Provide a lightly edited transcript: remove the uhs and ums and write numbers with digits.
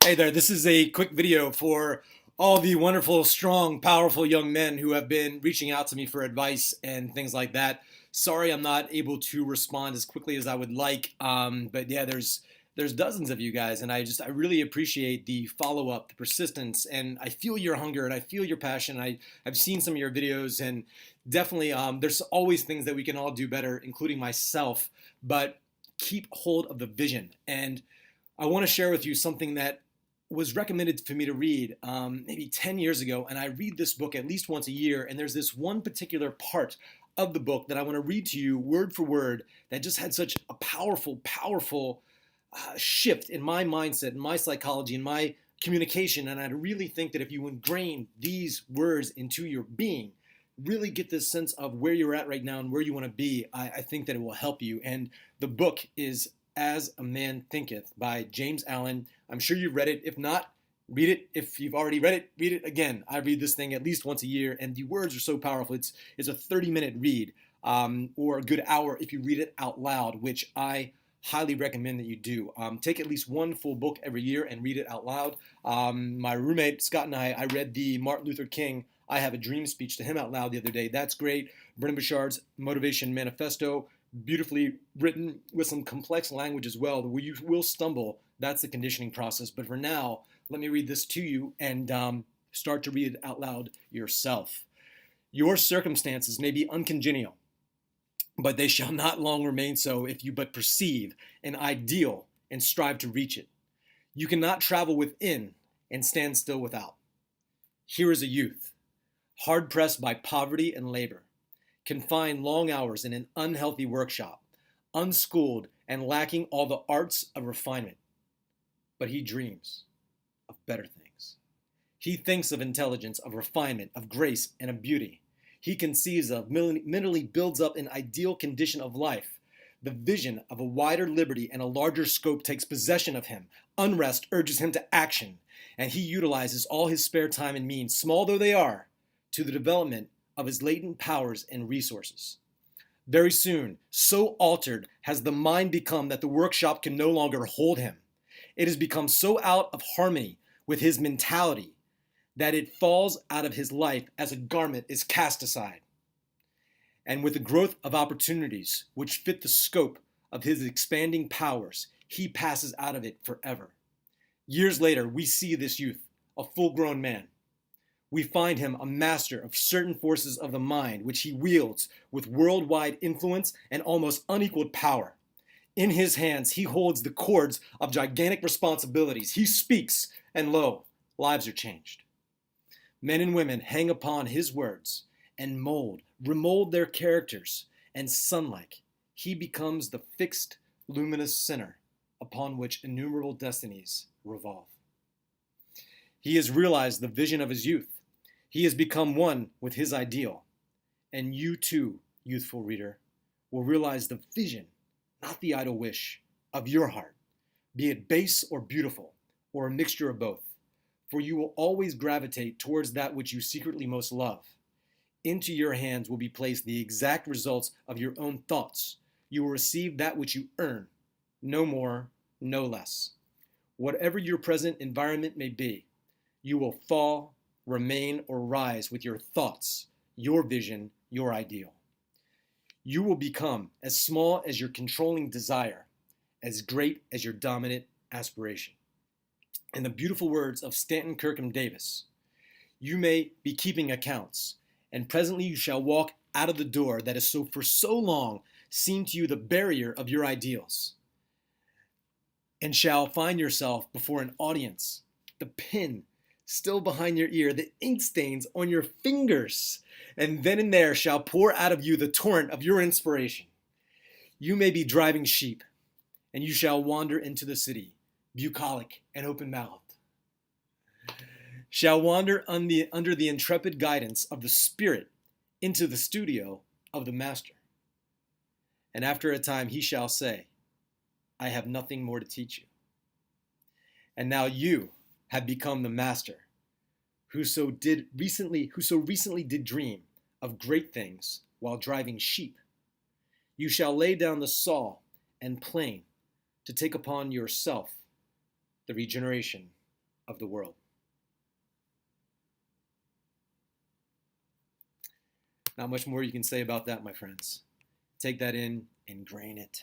Hey there, this is a quick video for all the wonderful, strong, powerful young men who have been reaching out to me for advice and things like that. Sorry I'm not able to respond as quickly as I would like, but yeah, there's dozens of you guys, and I really appreciate the follow-up, the persistence, and I feel your hunger and I feel your passion. I've seen some of your videos, and definitely there's always things that we can all do better, including myself, but keep hold of the vision. And I want to share with you something that was recommended for me to read maybe 10 years ago, and I read this book at least once a year, and there's this one particular part of the book that I want to read to you word for word that just had such a powerful shift in my mindset, in my psychology, in my communication, and I really think that if you ingrain these words into your being, really get this sense of where you're at right now and where you want to be, I think that it will help you. And the book is As a Man Thinketh by James Allen. I'm sure you've read it. If not, read it. If you've already read it, read it again. I read this thing at least once a year, and the words are so powerful. It's a 30-minute read, or a good hour if you read it out loud, which I highly recommend that you do. Take at least one full book every year and read it out loud. My roommate Scott and I read the Martin Luther King I Have a Dream speech to him out loud the other day. That's great. Brendan Burchard's Motivation Manifesto, beautifully written with some complex language as well, where you will stumble. That's the conditioning process. But for now, let me read this to you and start to read it out loud yourself. Your circumstances may be uncongenial, but they shall not long remain so if you but perceive an ideal and strive to reach it. You cannot travel within and stand still without. Here is a youth, hard pressed by poverty and labor, confined long hours in an unhealthy workshop, unschooled and lacking all the arts of refinement. But he dreams of better things. He thinks of intelligence, of refinement, of grace, and of beauty. He conceives of, mentally builds up an ideal condition of life. The vision of a wider liberty and a larger scope takes possession of him. Unrest urges him to action, and he utilizes all his spare time and means, small though they are, to the development of his latent powers and resources. Very soon, so altered has the mind become that the workshop can no longer hold him. It has become so out of harmony with his mentality that it falls out of his life as a garment is cast aside. And with the growth of opportunities which fit the scope of his expanding powers, he passes out of it forever. Years later, we see this youth, a full-grown man. We find him a master of certain forces of the mind, which he wields with worldwide influence and almost unequaled power. In his hands, he holds the cords of gigantic responsibilities. He speaks, and lo, lives are changed. Men and women hang upon his words and remold their characters, and sun-like, he becomes the fixed, luminous center upon which innumerable destinies revolve. He has realized the vision of his youth. He has become one with his ideal. And you too, youthful reader, will realize the vision, not the idle wish, of your heart, be it base or beautiful, or a mixture of both. For you will always gravitate towards that which you secretly most love. Into your hands will be placed the exact results of your own thoughts. You will receive that which you earn, no more, no less. Whatever your present environment may be, you will fall, remain, or rise with your thoughts, your vision, your ideal. You will become as small as your controlling desire, as great as your dominant aspiration. In the beautiful words of Stanton Kirkham Davis, you may be keeping accounts, and presently you shall walk out of the door that has for so long seemed to you the barrier of your ideals, and shall find yourself before an audience, the pin still behind your ear, the ink stains on your fingers, and then and there shall pour out of you the torrent of your inspiration. You may be driving sheep, and you shall wander into the city, bucolic and open-mouthed, shall wander under the intrepid guidance of the Spirit into the studio of the Master. And after a time he shall say, I have nothing more to teach you. And now you have become the master, who so recently did dream of great things while driving sheep. You shall lay down the saw and plane to take upon yourself the regeneration of the world. Not much more you can say about that, my friends. Take that in and grain it.